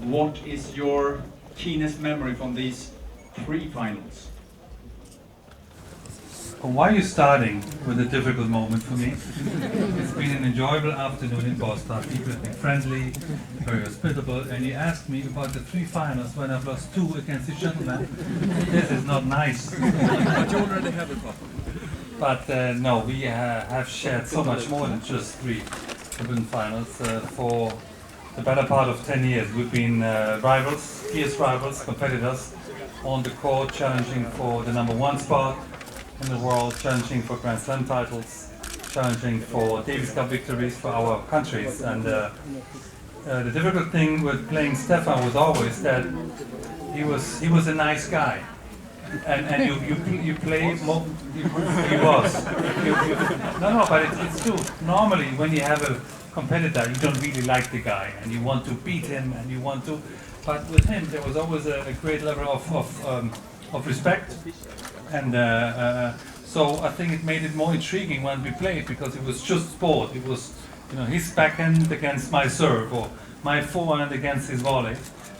what is your keenest memory from these 3 finals? Why are you starting with a difficult moment for me? It's been an enjoyable afternoon in Bastad. People have been friendly, very hospitable, and you asked me about the 3 finals when I've lost 2 against each gentleman. This is not nice. But you already have it. But no, we have shared so much more than just 3 Wimbledon finals. For the better part of 10 years, we've been rivals, fierce rivals, competitors on the court, challenging for the #1 spot in the world, challenging for Grand Slam titles, challenging for Davis Cup victories for our countries. And the difficult thing with playing Stefan was always that he was a nice guy. And you play more, he was. No, but it's true. Normally when you have a competitor, you don't really like the guy and you want to beat him and you want to, but with him there was always a great level of respect. And so I think it made it more intriguing when we played, because it was just sport. It was, his backhand against my serve, or my forehand against his volley.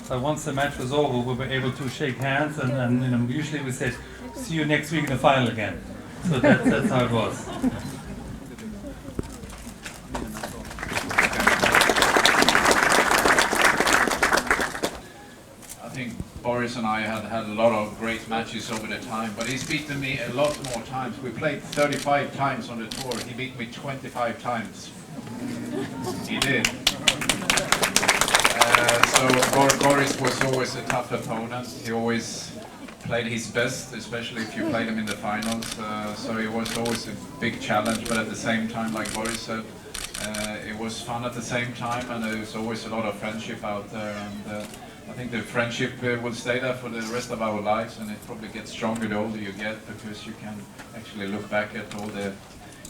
But once the match was over, we were able to shake hands, and usually we said, "See you next week in the final again." So that's how it was. I think Boris and I had a lot of great matches over the time, but he's beaten me a lot more times. We played 35 times on the tour. He beat me 25 times. He did. So Boris was always a tough opponent. He always played his best, especially if you played him in the finals. So it was always a big challenge, but at the same time, like Boris said, it was fun at the same time, and there was always a lot of friendship out there. And I think the friendship will stay there for the rest of our lives, and it probably gets stronger the older you get, because you can actually look back at all the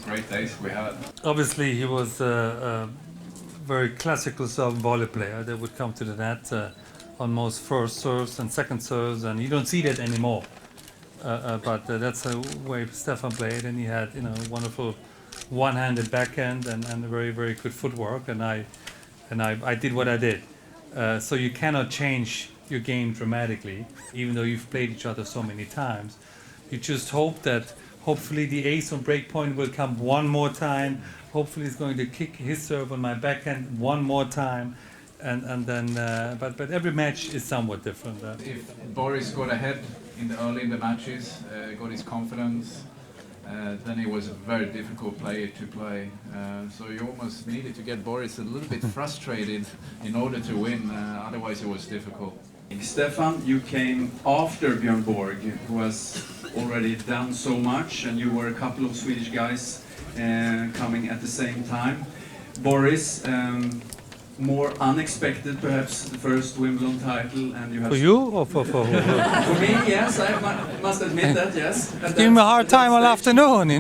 great days we had. Obviously, he was a very classical serve volley player that would come to the net on most first serves and second serves, and you don't see that anymore. But that's the way Stefan played, and he had wonderful one-handed backhand and very, very good footwork, and I did what I did. So you cannot change your game dramatically, even though you've played each other so many times. You just hope that hopefully the ace on break point will come one more time. Hopefully he's going to kick his serve on my backhand one more time, and then. But every match is somewhat different. If Boris got ahead early in the matches, got his confidence, then he was a very difficult player to play. So you almost needed to get Boris a little bit frustrated in order to win. Otherwise, it was difficult. Stefan, you came after Björn Borg, who has already done so much, and you were a couple of Swedish guys coming at the same time. Boris, more unexpected, perhaps, the first Wimbledon title, and you have... For you or for who? For me, yes, I must admit that, yes. Give me a hard time all afternoon,